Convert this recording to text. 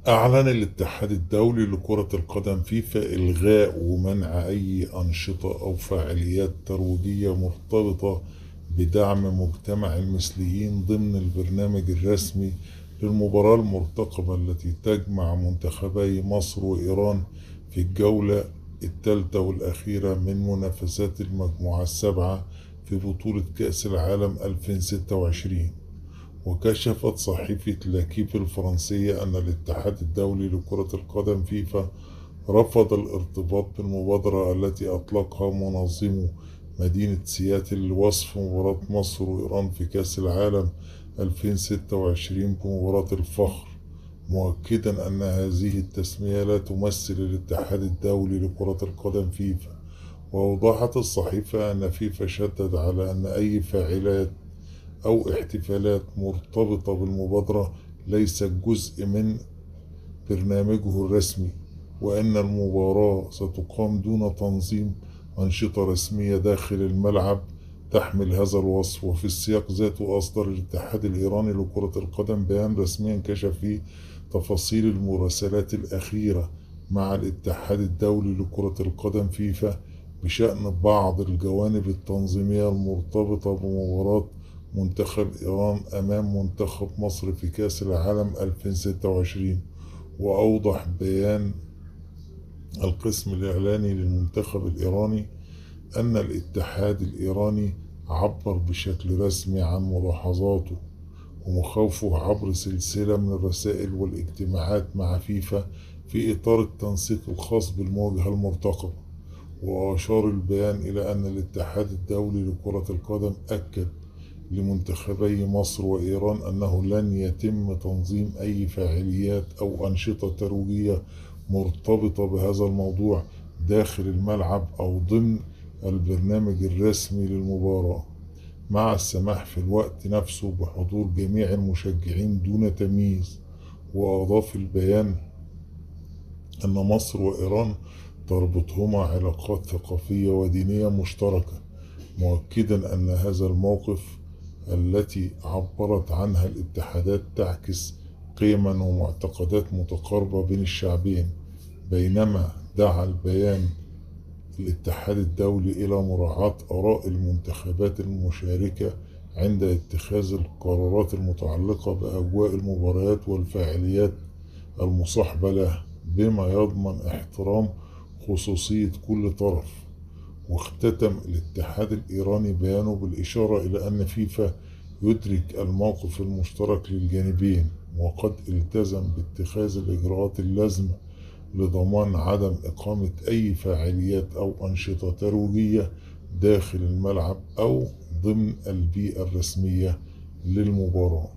أعلن الاتحاد الدولي لكرة القدم فيفا إلغاء ومنع أي أنشطة أو فعاليات ترويجية مرتبطة بدعم مجتمع المثليين ضمن البرنامج الرسمي للمباراة المرتقبة التي تجمع منتخبي مصر وإيران في الجولة الثالثة والأخيرة من منافسات المجموعة السبعة في بطولة كأس العالم 2026. وكشفت صحيفة لاكيب الفرنسية أن الاتحاد الدولي لكرة القدم فيفا رفض الارتباط بالمبادرة التي أطلقها منظمو مدينة سياتل لوصف مباراة مصر وإيران في كأس العالم 2026 بمباراة الفخر، مؤكدا أن هذه التسمية لا تمثل الاتحاد الدولي لكرة القدم فيفا. وأوضحت الصحيفة أن فيفا شدد على أن أي فاعلات أو احتفالات مرتبطة بالمبادرة ليست جزء من برنامجه الرسمي، وأن المباراة ستقام دون تنظيم أنشطة رسمية داخل الملعب تحمل هذا الوصف. وفي السياق ذاته أصدر الاتحاد الإيراني لكرة القدم بيان رسمي كشف فيه تفاصيل المراسلات الأخيرة مع الاتحاد الدولي لكرة القدم فيفا بشأن بعض الجوانب التنظيمية المرتبطة بمباراة منتخب إيران أمام منتخب مصر في كأس العالم 2026. وأوضح بيان القسم الإعلاني للمنتخب الإيراني أن الاتحاد الإيراني عبر بشكل رسمي عن ملاحظاته ومخاوفه عبر سلسلة من الرسائل والاجتماعات مع فيفا في إطار التنسيق الخاص بالمواجهة المرتقبة. وأشار البيان إلى أن الاتحاد الدولي لكرة القدم أكد لمنتخبي مصر وإيران أنه لن يتم تنظيم أي فعاليات أو أنشطة ترويجية مرتبطة بهذا الموضوع داخل الملعب أو ضمن البرنامج الرسمي للمباراة، مع السماح في الوقت نفسه بحضور جميع المشجعين دون تمييز. وأضاف البيان أن مصر وإيران تربطهما علاقات ثقافية ودينية مشتركة، مؤكدا أن هذا الموقف التي عبرت عنها الاتحادات تعكس قيما ومعتقدات متقاربة بين الشعبين. بينما دعا البيان الاتحاد الدولي إلى مراعاة آراء المنتخبات المشاركة عند اتخاذ القرارات المتعلقة بأجواء المباريات والفعاليات المصاحبة لها، بما يضمن احترام خصوصية كل طرف. واختتم الاتحاد الإيراني بيانه بالإشارة إلى أن فيفا يدرك الموقف المشترك للجانبين، وقد التزم باتخاذ الإجراءات اللازمة لضمان عدم إقامة أي فعاليات أو أنشطة ترويجية داخل الملعب أو ضمن البيئة الرسمية للمباراة.